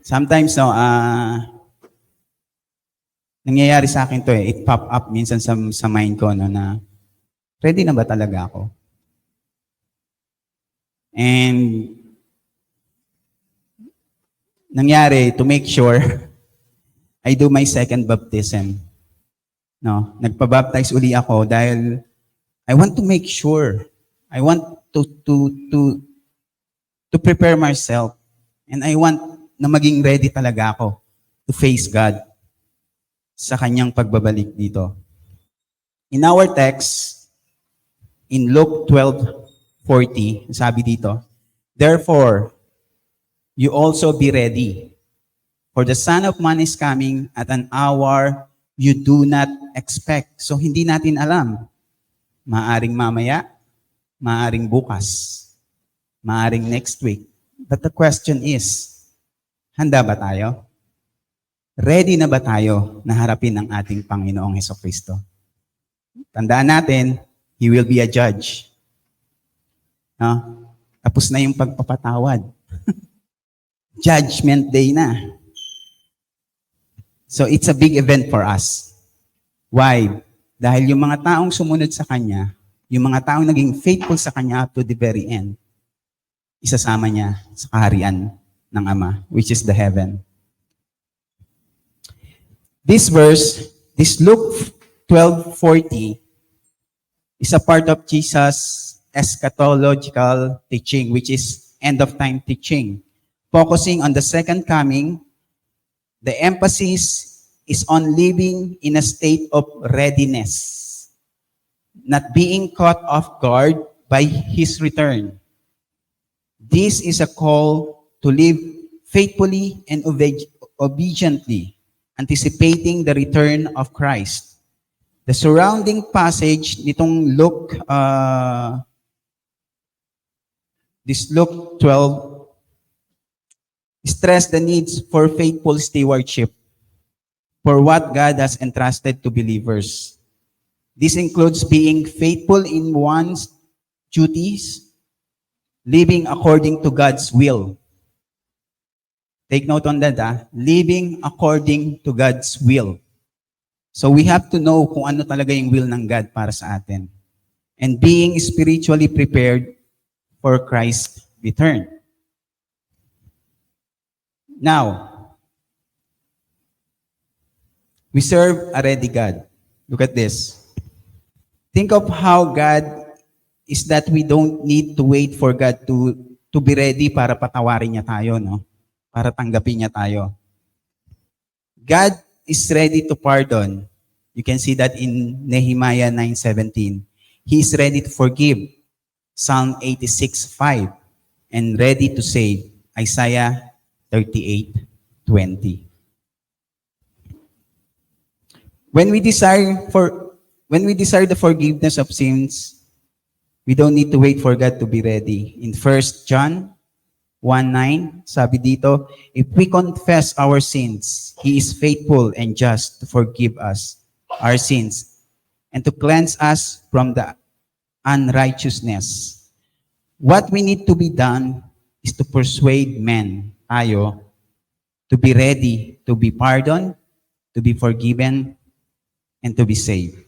Sometimes, no, nangyayari sa akin to eh. It pop up minsan sa mind ko, no, na ready na ba talaga ako? And nangyari, to make sure, I do my second baptism. No, nagpa-baptize uli ako dahil I want to make sure. I want to prepare myself. And I want na maging ready talaga ako to face God sa kanyang pagbabalik dito. In our text, in Luke 12:40, sabi dito, "Therefore, you also be ready, for the Son of Man is coming at an hour you do not expect." So hindi natin alam. Maaring mamaya, maaring bukas, maaring next week. But the question is, handa ba tayo? Ready na ba tayo na harapin ang ating Panginoong Hesukristo? Tandaan natin, He will be a judge. No? Tapos na yung pagpapatawad. Judgment Day na. So it's a big event for us. Why? Dahil yung mga taong sumunod sa Kanya, yung mga taong naging faithful sa Kanya up to the very end, isasama niya sa kaharian ng Ama, which is the heaven. This verse, this Luke 12:40, is a part of Jesus' eschatological teaching, which is end-of-time teaching. Focusing on the second coming, the emphasis is on living in a state of readiness, not being caught off guard by His return. This is a call to live faithfully and obediently, anticipating the return of Christ. The surrounding passage nitong Luke, this Luke 12, stress the needs for faithful stewardship for what God has entrusted to believers. This includes being faithful in one's duties, living according to God's will. Take note on that, living according to God's will. So we have to know kung ano talaga yung will ng God para sa atin. And being spiritually prepared for Christ's return. Now, we serve a ready God. Look at this. Think of how God is that we don't need to wait for God to be ready para patawarin niya tayo, no? Para tanggapin niya tayo. God is ready to pardon. You can see that in Nehemiah 9:17. He is ready to forgive. Psalm 86:5. And ready to save. Isaiah 38:20. When we desire the forgiveness of sins, we don't need to wait for God to be ready. In 1 John 1:9, sabi dito, if we confess our sins, He is faithful and just to forgive us our sins and to cleanse us from the unrighteousness. What we need to be done is to persuade men, tayo, to be ready, to be pardoned, to be forgiven, and to be saved.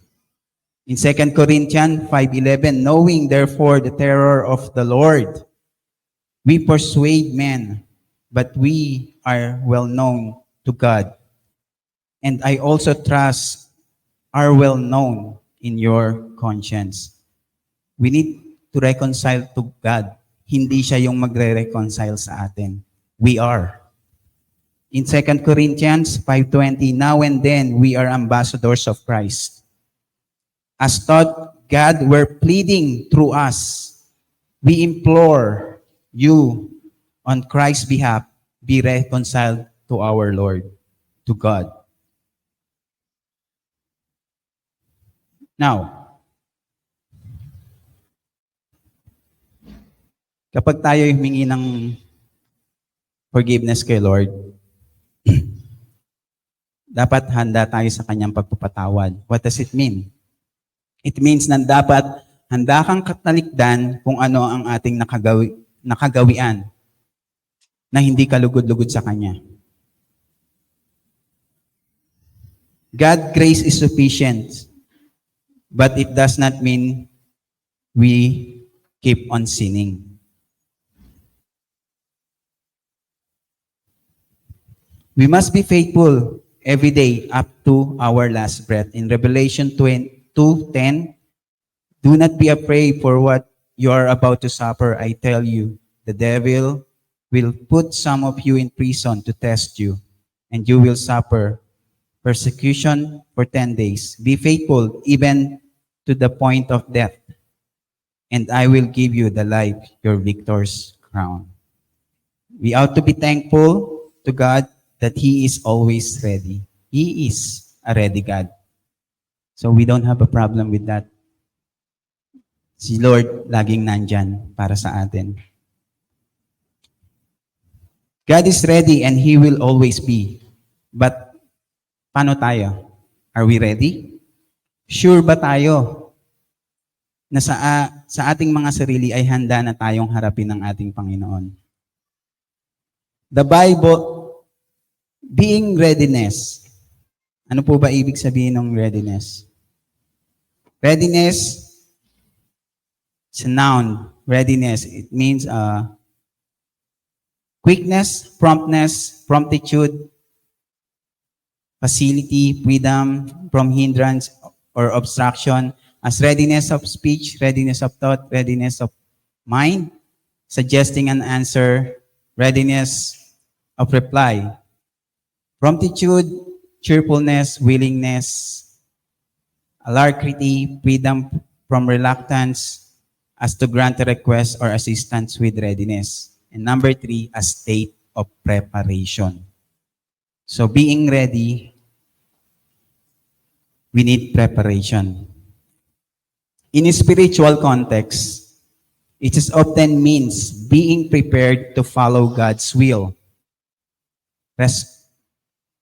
In 2 Corinthians 5:11, knowing therefore the terror of the Lord, we persuade men, but we are well known to God. And I also trust are well known in your conscience. We need to reconcile to God. Hindi siya yung magre-reconcile sa atin. We are. In 2 Corinthians 5:20, now and then we are ambassadors of Christ. As thought God were pleading through us, we implore you on Christ's behalf, be reconciled to our Lord, to God. Now, kapag tayo humingi ng forgiveness kay Lord, dapat handa tayo sa kanyang pagpapatawad. What does it mean? It means na dapat handa kang katalikdan kung ano ang ating nakagawian na hindi kalugod-lugod sa kanya. God's grace is sufficient, but it does not mean we keep on sinning. We must be faithful every day up to our last breath. In Revelation 2:10, do not be afraid for what you are about to suffer. I tell you, the devil will put some of you in prison to test you, and you will suffer persecution for 10 days. Be faithful even to the point of death, and I will give you the life, your victor's crown. We ought to be thankful to God that He is always ready. He is a ready God. So we don't have a problem with that. Si Lord laging nandyan para sa atin. God is ready and He will always be. But paano tayo? Are we ready? Sure ba tayo na sa ating mga sarili ay handa na tayong harapin ng ating Panginoon? The Bible, being readiness. Ano po ba ibig sabihin ng readiness? Readiness is a noun. Readiness, it means quickness, promptness, promptitude, facility, freedom from hindrance or obstruction, as readiness of speech, readiness of thought, readiness of mind, suggesting an answer, readiness of reply, promptitude, cheerfulness, willingness, alacrity, freedom from reluctance, as to grant a request or assistance with readiness. And number 3, a state of preparation. So being ready, we need preparation. In a spiritual context, it is often means being prepared to follow God's will,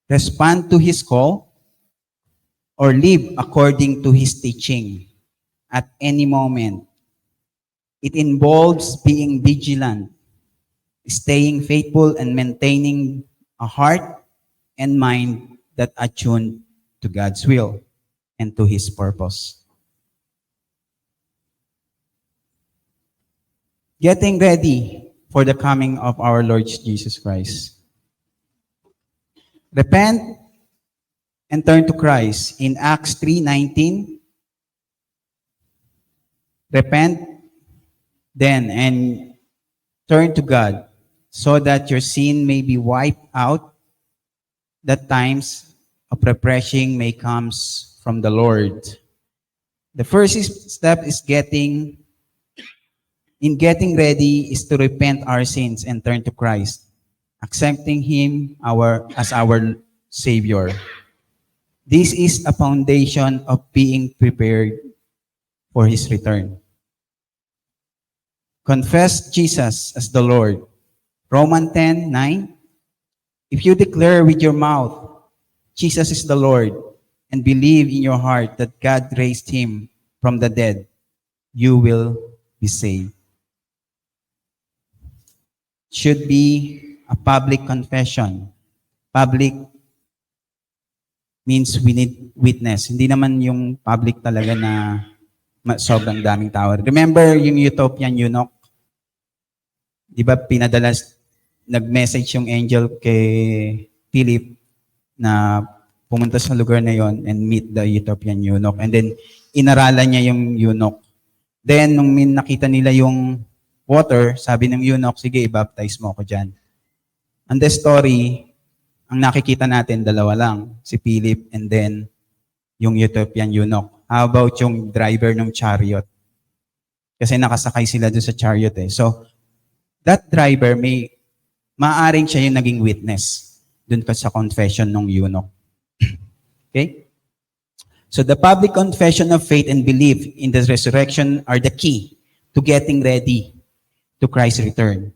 respond to His call, or live according to His teaching at any moment. It involves being vigilant, staying faithful, and maintaining a heart and mind that are tuned to God's will and to His purpose. Getting ready for the coming of our Lord Jesus Christ. Repent and turn to Christ. In Acts 3:19, repent then and turn to God so that your sin may be wiped out, that times of refreshing may come from the Lord. The first step is getting ready is to repent our sins and turn to Christ, accepting Him as our Savior. This is a foundation of being prepared for His return. Confess Jesus as the Lord. Romans 10:9. If you declare with your mouth, Jesus is the Lord, and believe in your heart that God raised Him from the dead, you will be saved. Should be a public confession. Public means we need witness. Hindi naman yung public talaga na sobrang daming tao. Remember yung Utopian eunuch? Di ba nag-message yung angel kay Philip na pumunta sa lugar na yon and meet the Ethiopian eunuch. And then, inaralan niya yung eunuch. Then, nung nakita nila yung water, sabi ng eunuch, sige, i-baptize mo ako dyan. And the story, ang nakikita natin, dalawa lang. Si Philip and then yung Ethiopian eunuch. How about yung driver ng chariot? Kasi nakasakay sila doon sa chariot eh. So, that driver maaring siya yung naging witness doon sa confession ng eunuch. Okay? So the public confession of faith and belief in the resurrection are the key to getting ready to Christ's return.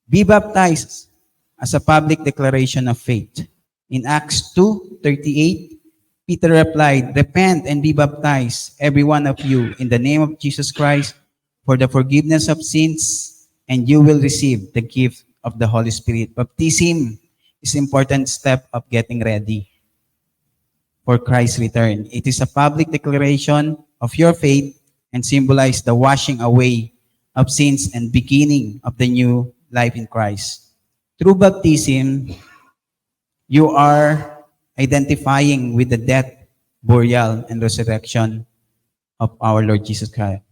Be baptized as a public declaration of faith. In Acts 2:38, Peter replied, repent and be baptized, every one of you, in the name of Jesus Christ, for the forgiveness of sins, and you will receive the gift of the Holy Spirit. Baptism is an important step of getting ready. for Christ's return. It is a public declaration of your faith and symbolizes the washing away of sins and beginning of the new life in Christ. Through baptism, you are identifying with the death, burial, and resurrection of our Lord Jesus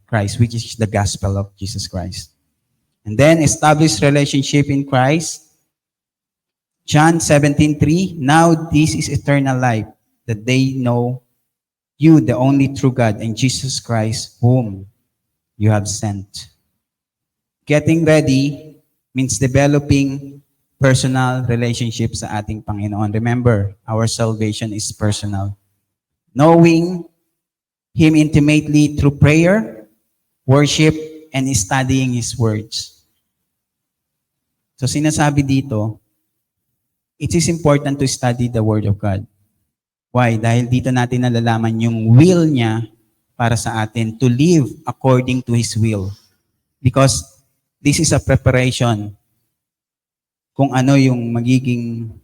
Christ, which is the gospel of Jesus Christ. And then establish relationship in Christ. John 17:3, now this is eternal life, that they know you, the only true God, and Jesus Christ, whom you have sent. Getting ready means developing personal relationship sa ating Panginoon. Remember, our salvation is personal. Knowing Him intimately through prayer, worship, and studying His words. So sinasabi dito, it is important to study the Word of God. Why? Dahil dito natin nalalaman yung will niya para sa atin to live according to His will. Because this is a preparation kung ano yung magiging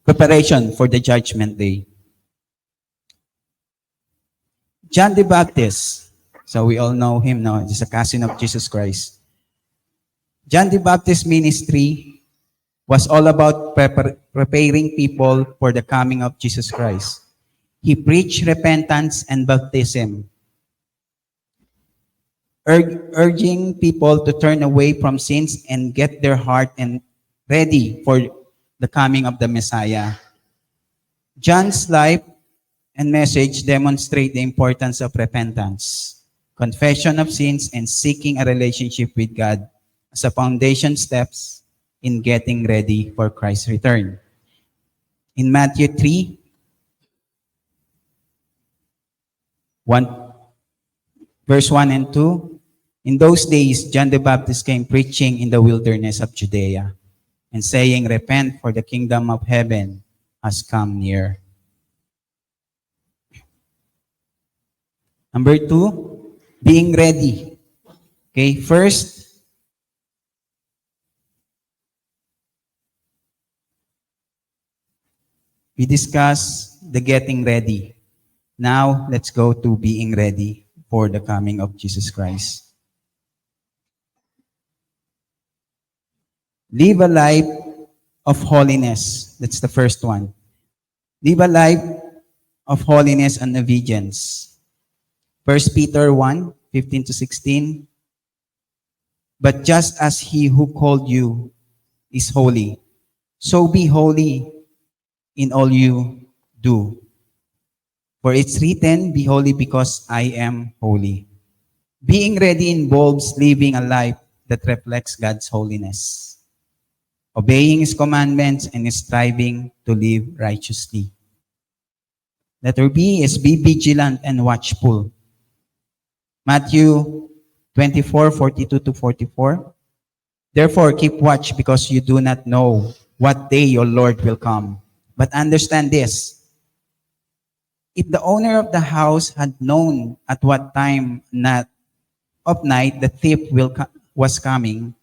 preparation for the judgment day. John the Baptist, so we all know him now, he's a cousin of Jesus Christ. John the Baptist ministry was all about preparing people for the coming of Jesus Christ. He preached repentance and baptism, urging people to turn away from sins and get their heart and ready for the coming of the Messiah. John's life and message demonstrate the importance of repentance, confession of sins, and seeking a relationship with God as a foundation steps in getting ready for Christ's return. In Matthew 3, verse 1 and 2, in those days, John the Baptist came preaching in the wilderness of Judea and saying, repent, for the kingdom of heaven has come near. Number 2, being ready. Okay, first, we discuss the getting ready. Now, let's go to being ready for the coming of Jesus Christ. Live a life of holiness. That's the first one. Live a life of holiness and obedience. 1 Peter 1, 15-16. But just as He who called you is holy, so be holy in all you do. For it's written, be holy because I am holy. Being ready involves living a life that reflects God's holiness, obeying His commandments, and striving to live righteously. Letter B is be vigilant and watchful. Matthew 24, 42-44. Therefore, keep watch because you do not know what day your Lord will come. But understand this, if the owner of the house had known at what time of night the thief was coming,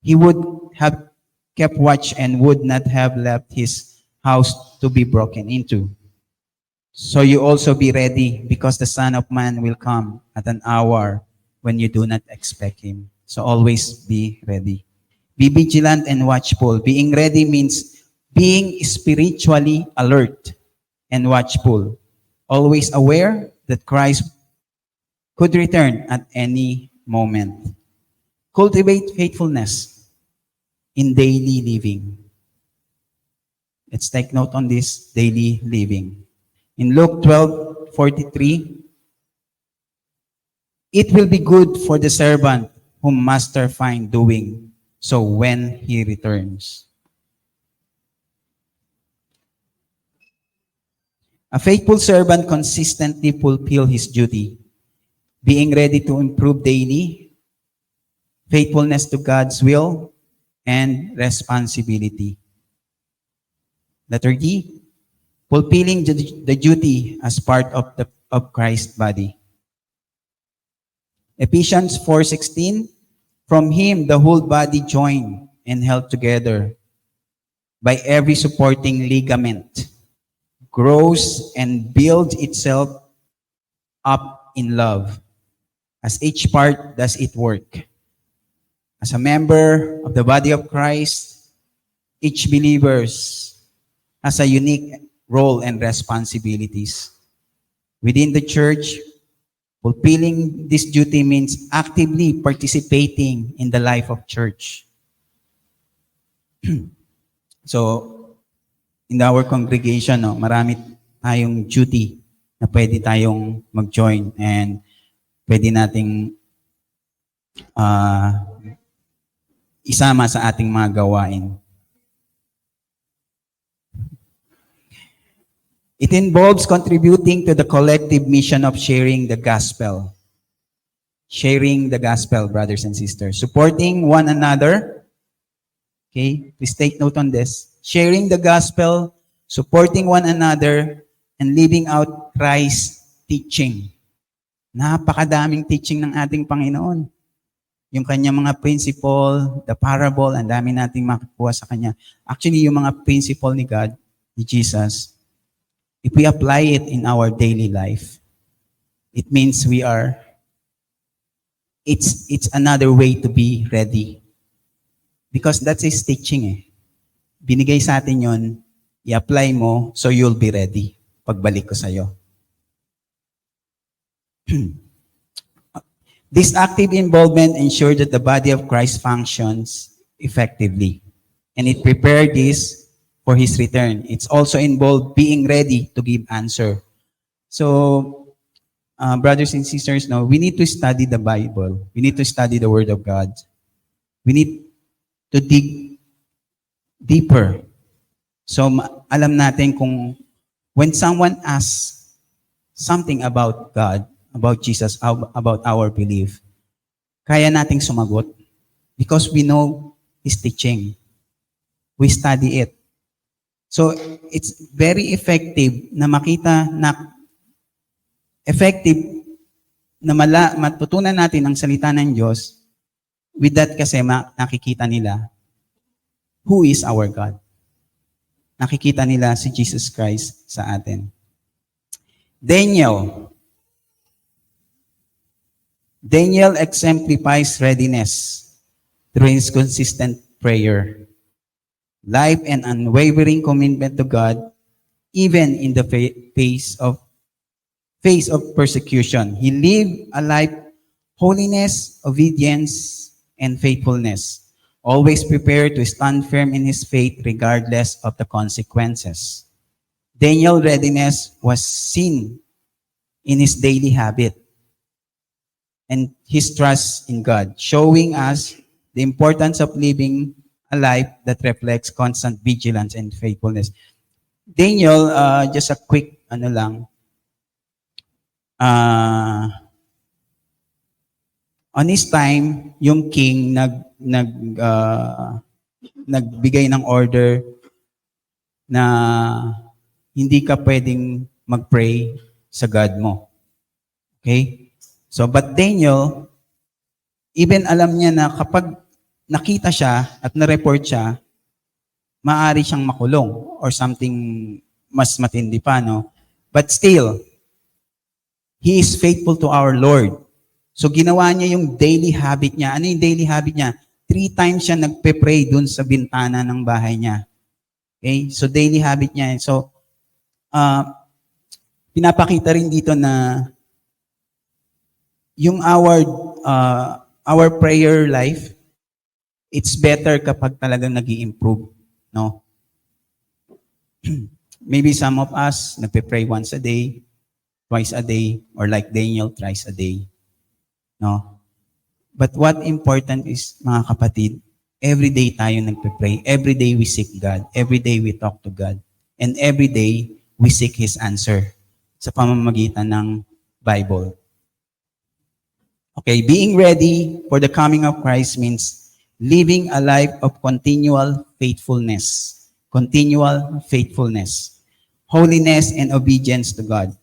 he would have kept watch and would not have left his house to be broken into. So you also be ready, because the Son of Man will come at an hour when you do not expect Him. So always be ready. Be vigilant and watchful. Being ready means being spiritually alert and watchful, always aware that Christ could return at any moment. Cultivate faithfulness in daily living. Let's take note on this, daily living. In Luke 12:43, it will be good for the servant whom master find doing so when he returns. A faithful servant consistently fulfill his duty, being ready to improve daily, faithfulness to God's will, and responsibility. Letter D, fulfilling the duty as part of Christ's body. Ephesians 4:16, from Him the whole body joined and held together by every supporting ligament, grows and builds itself up in love as each part does its work. As a member of the body of Christ, each believer has a unique role and responsibilities. Within the church, fulfilling this duty means actively participating in the life of church. So, in our congregation, no, marami tayong duty na pwede tayong mag-join and pwede nating isama sa ating mga gawain. It involves contributing to the collective mission of sharing the gospel. Sharing the gospel, brothers and sisters. Supporting one another. Okay, please take note on this. Sharing the gospel, supporting one another, and living out Christ's teaching. Napakadaming teaching ng ating Panginoon. Yung kanyang mga principle, the parable, ang dami nating makukuha sa kanya. Actually, yung mga principle ni God, ni Jesus, if we apply it in our daily life, it means it's another way to be ready. Because that's His teaching eh. Binigay sa atin yun, i-apply mo, so you'll be ready pagbalik ko sa'yo. This active involvement ensures that the body of Christ functions effectively. And it prepared this for His return. It's also involved being ready to give answer. So, brothers and sisters, no, we need to study the Bible. We need to study the Word of God. We need to dig deeper. So, alam natin kung when someone asks something about God, about Jesus, about our belief, kaya nating sumagot because we know His teaching. We study it. So, it's very effective na makita na matutunan natin ang salita ng Diyos. With that kasi nakikita nila who is our God. Nakikita nila si Jesus Christ sa atin. Daniel exemplifies readiness through his consistent prayer, life and unwavering commitment to God, even in the face of persecution. He lived a life holiness, obedience, and faithfulness, always prepared to stand firm in his faith regardless of the consequences. Daniel's readiness was seen in his daily habit and his trust in God, showing us the importance of living a life that reflects constant vigilance and faithfulness. Daniel, just a quick on his time, yung king nagbigay ng order na hindi ka pwedeng mag-pray sa God mo. Okay? So, but Daniel, even alam niya na kapag nakita siya at na-report siya, maaari siyang makulong or something mas matindi pa, no? But still, he is faithful to our Lord. So ginawa niya yung daily habit niya. Ano yung daily habit niya? 3 times siya nagpe-pray dun sa bintana ng bahay niya. Okay? So daily habit niya. So, pinapakita rin dito na yung our prayer life, it's better kapag talagang nag-i-improve, no? Maybe some of us nagpe-pray once a day, twice a day, or like Daniel, thrice a day, no? But what important is, mga kapatid, every day tayo nagpe-pray, every day we seek God, every day we talk to God, and every day we seek His answer sa pamamagitan ng Bible. Okay, being ready for the coming of Christ means living a life of continual faithfulness, holiness, and obedience to God.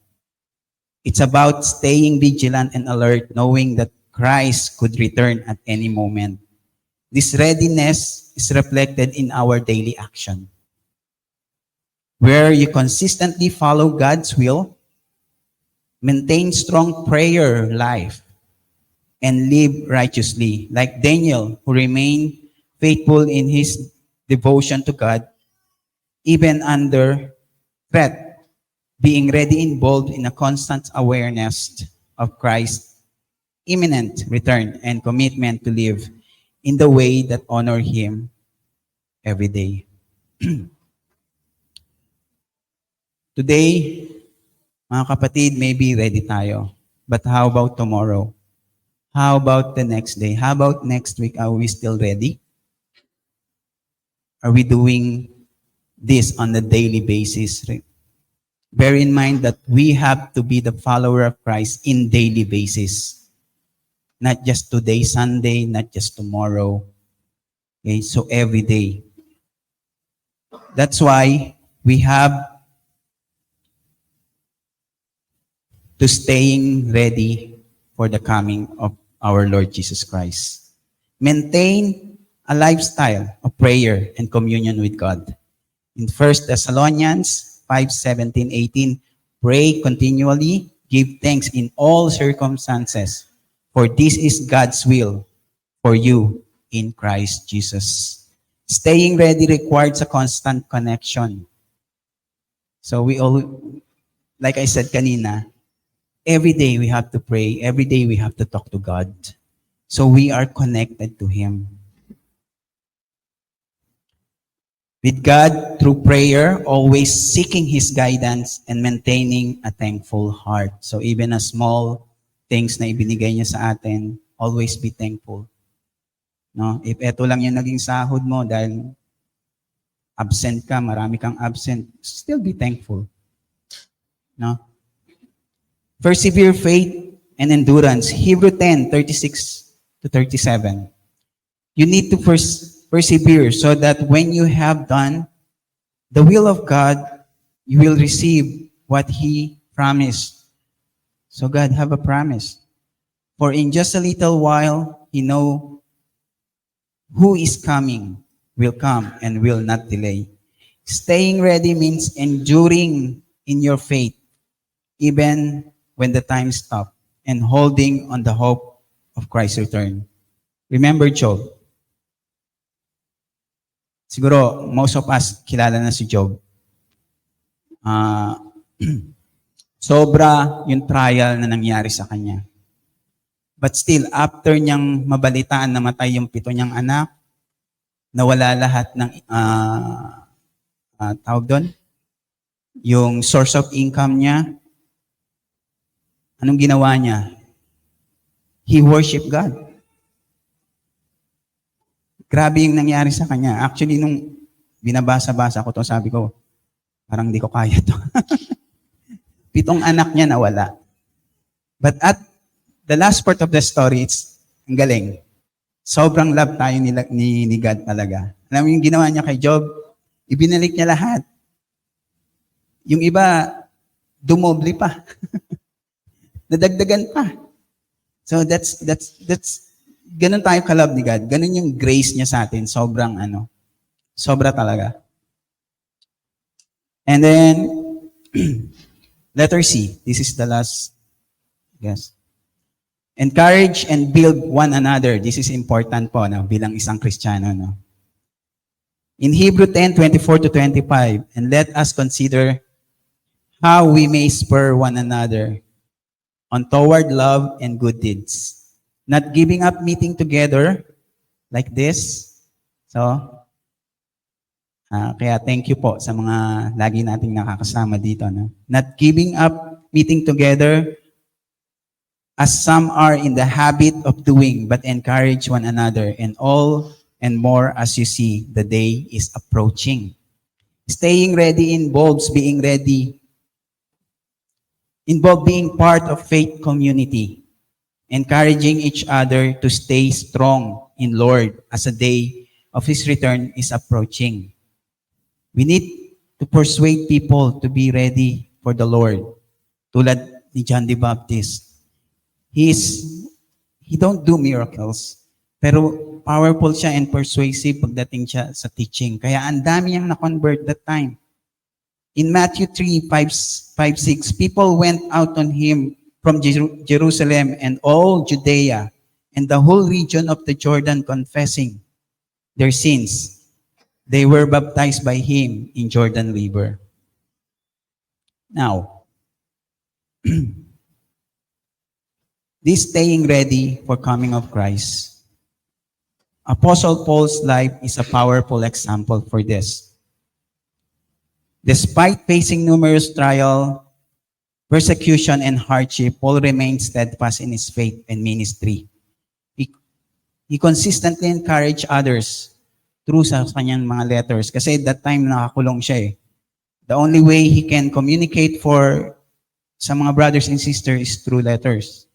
It's about staying vigilant and alert, knowing that Christ could return at any moment. This readiness is reflected in our daily action. where you consistently follow God's will, maintain strong prayer life, and live righteously, like Daniel, who remained faithful in his devotion to God, even under threat, being ready and bold in a constant awareness of Christ's imminent return and commitment to live in the way that honor Him every day. Today, mga kapatid, maybe ready tayo. But how about tomorrow? How about the next day? How about next week? Are we still ready? Are we doing this on a daily basis? Bear in mind that we have to be the follower of Christ in daily basis. Not just today, Sunday, not just tomorrow. Okay, so every day. That's why we have to staying ready for the coming of our Lord Jesus Christ. Maintain a lifestyle of prayer and communion with God. In 1 Thessalonians 5:17-18, pray continually, give thanks in all circumstances, for this is God's will for you in Christ Jesus. Staying ready requires a constant connection. So we all, like I said kanina, every day we have to pray, every day we have to talk to God. So we are connected to Him. With God, through prayer, always seeking His guidance and maintaining a thankful heart. So even a small things na ibinigay niya sa atin, always be thankful. No? If eto lang yung naging sahod mo dahil absent ka, marami kang absent, still be thankful. No? Persevere faith and endurance. Hebrew 10:36-37. You need to persevere so that when you have done the will of God, you will receive what He promised. So God have a promise. For in just a little while, He know who is coming, will come, and will not delay. Staying ready means enduring in your faith, even when the time stops, and holding on the hope of Christ's return. Remember Job. Siguro, most of us kilala na si Job. Sobra yung trial na nangyari sa kanya. But still, after niyang mabalitaan na matay yung 7 niyang anak, nawala lahat ng, tawag doon, yung source of income niya, anong ginawa niya? He worshiped God. Grabe yung nangyari sa kanya. Actually, nung binabasa-basa ko to, sabi ko, parang hindi ko kaya to. 7 anak niya nawala. But at the last part of the story, it's ang galing. Sobrang love tayo ni God talaga. Alam mo yung ginawa niya kay Job? Ibinalik niya lahat. Yung iba, dumoble pa. Nadagdagan pa. So that's ganun tayo ka-love ni God. Ganun yung grace niya sa atin. Sobra talaga. And then, letter C. This is the last, yes. Encourage and build one another. This is important po, no, bilang isang Kristiyano. No? In Hebrew 10:24-25, and let us consider how we may spur one another on toward love and good deeds. Not giving up meeting together like this. So, kaya thank you po sa mga lagi nating nakakasama dito. No? Not giving up meeting together as some are in the habit of doing, but encourage one another, and all and more as you see the day is approaching. Staying ready involves being ready, involve being part of faith community, encouraging each other to stay strong in Lord as a day of His return is approaching. We need to persuade people to be ready for the Lord. Tulad ni John the Baptist. He don't do miracles, pero powerful siya and persuasive pagdating siya sa teaching. Kaya ang dami niyang na-convert that time. In Matthew 3:5-6, people went out on him from Jerusalem and all Judea and the whole region of the Jordan, confessing their sins. They were baptized by him in Jordan River. Now, this staying ready for coming of Christ, Apostle Paul's life is a powerful example for this. Despite facing numerous trial, persecution, and hardship, Paul remained steadfast in his faith and ministry. He consistently encouraged others through sa kanyang mga letters. Kasi that time nakakulong siya eh. The only way he can communicate sa mga brothers and sisters is through letters.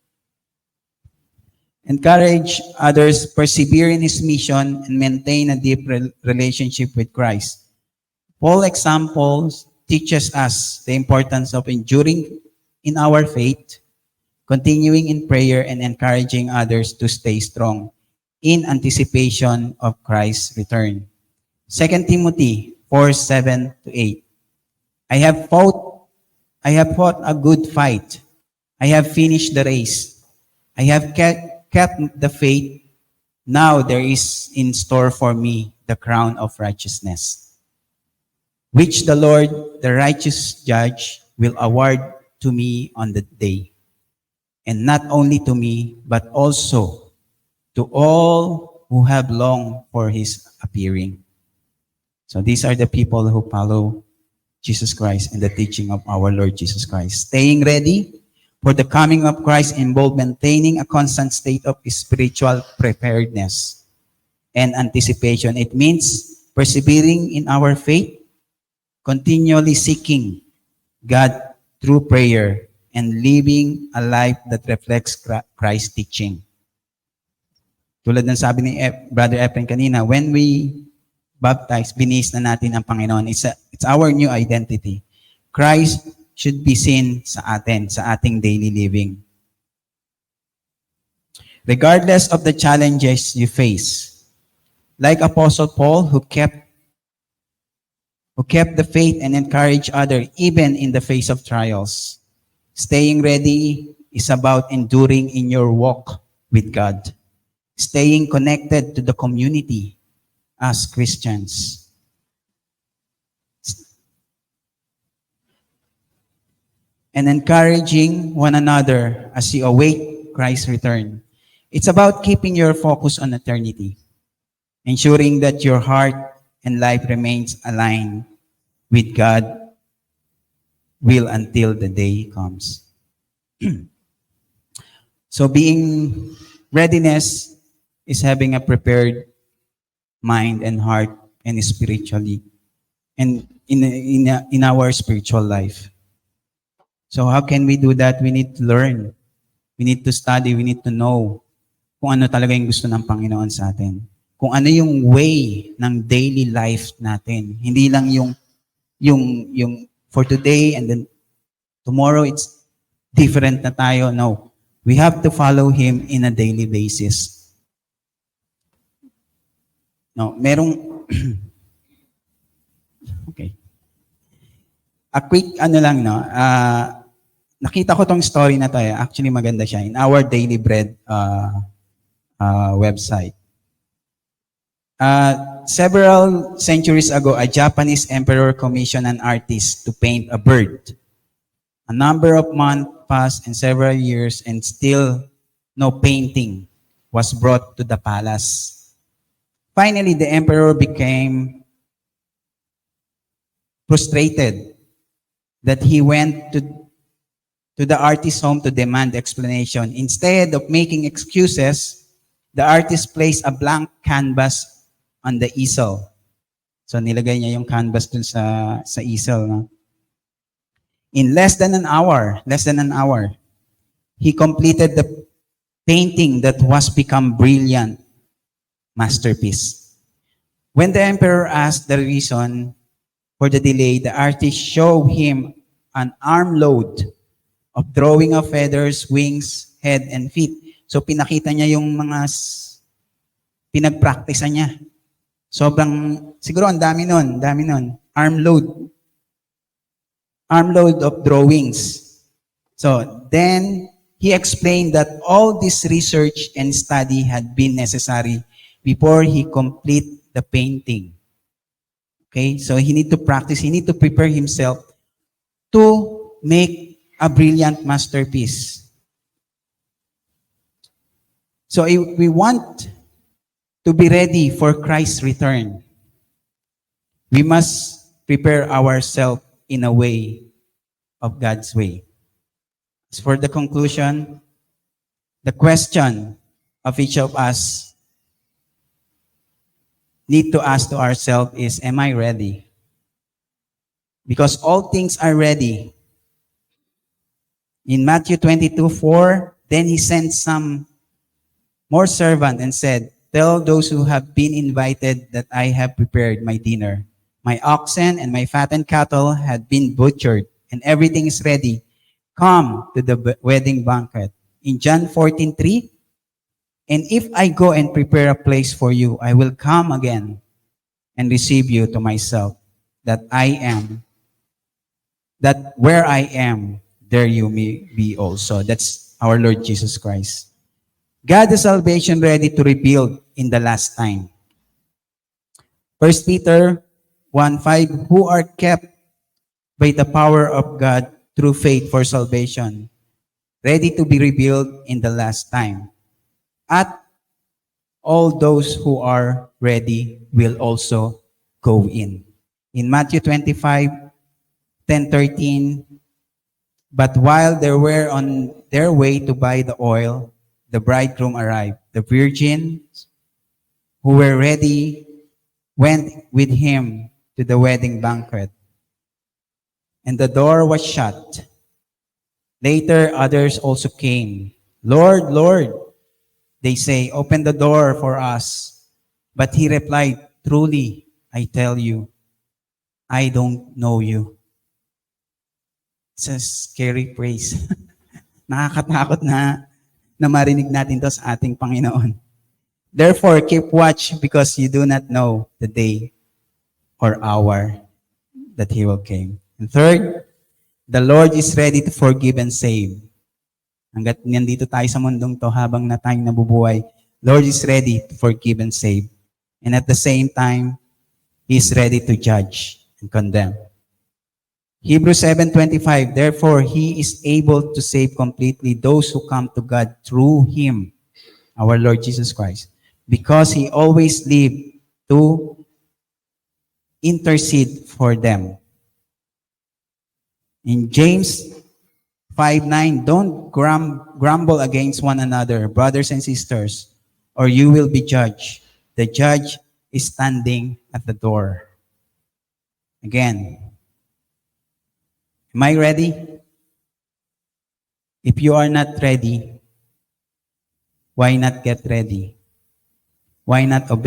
Encourage others, persevere in his mission, and maintain a deep relationship with Christ. Paul's examples teaches us the importance of enduring in our faith, continuing in prayer, and encouraging others to stay strong in anticipation of Christ's return. 2 Timothy 4:7-8. I have fought a good fight. I have finished the race. I have kept the faith. Now there is in store for me the crown of righteousness, which the Lord, the righteous judge, will award to me on the day. And not only to me, but also to all who have longed for his appearing. So these are the people who follow Jesus Christ and the teaching of our Lord Jesus Christ. Staying ready for the coming of Christ involves maintaining a constant state of spiritual preparedness and anticipation. It means persevering in our faith, continually seeking God through prayer, and living a life that reflects Christ's teaching. Tulad ng sabi ni Brother Efren kanina, when we baptize, binis na natin ang Panginoon. It's our new identity. Christ should be seen sa atin, sa ating daily living. Regardless of the challenges you face, like Apostle Paul who kept the faith and encouraged others even in the face of trials, staying ready is about enduring in your walk with God. Staying connected to the community as Christians. And encouraging one another as you await Christ's return. It's about keeping your focus on eternity, ensuring that your heart and life remains aligned with God's will until the day comes. So being readiness is having a prepared mind and heart and spiritually and in our spiritual life. So how can we do that? We need to learn. We need to study. We need to know kung ano talaga yung gusto ng Panginoon sa atin. Kung ano yung way ng daily life natin. Hindi lang yung for today and then tomorrow it's different na tayo. No. We have to follow Him in a daily basis. No, merong okay. A quick lang no. Nakita ko tong story na to. Actually maganda siya in our Daily Bread website. Several centuries ago, a Japanese emperor commissioned an artist to paint a bird. A number of months passed and several years and still no painting was brought to the palace. Finally, the emperor became frustrated that he went to the artist's home to demand explanation. Instead of making excuses, the artist placed a blank canvas on the easel. So nilagay niya yung canvas dun sa easel. No? In less than an hour, he completed the painting that was become brilliant masterpiece. When the emperor asked the reason for the delay, the artist showed him an armload of drawing of feathers, wings, head, and feet. So pinakita niya yung mga pinagpractice niya. Sobrang, siguro ang dami nun, armload. armload of drawings. So then he explained that all this research and study had been necessary before he complete the painting. Okay, so he need to practice, he need to prepare himself to make a brilliant masterpiece. So if we want to be ready for Christ's return, we must prepare ourselves in a way of God's way. As for the conclusion, the question of each of us need to ask to ourselves is, am I ready? Because all things are ready. In Matthew 22:4, then he sent some more servant and said, tell those who have been invited that I have prepared my dinner. My oxen and my fattened cattle had been butchered, and everything is ready. Come to the wedding banquet. In John 14:3, and if I go and prepare a place for you, I will come again and receive you to myself, that where I am, there you may be also. That's our Lord Jesus Christ. God is salvation ready to rebuild in the last time. 1 Peter 1:5, who are kept by the power of God through faith for salvation, ready to be revealed in the last time. At all those who are ready will also go in. In Matthew 25:10-13, but while they were on their way to buy the oil, the bridegroom arrived. The virgins who were ready went with him to the wedding banquet, and the door was shut. Later, others also came. Lord, Lord, they say, open the door for us. But he replied, truly, I tell you, I don't know you. It's a scary praise. Nakakatakot na marinig natin to sa ating Panginoon. Therefore, keep watch because you do not know the day or hour that he will come. And third, the Lord is ready to forgive and save. Hanggat nandito tayo sa mundong to, habang na tayong nabubuhay, Lord is ready to forgive and save. And at the same time, He is ready to judge and condemn. Hebrews 7:25, therefore He is able to save completely those who come to God through Him, our Lord Jesus Christ, because He always lived to intercede for them. In James 5:9, don't grumble against one another, brothers and sisters, or you will be judged. The judge is standing at the door. Again, am I ready? If you are not ready, why not get ready? Why not obey?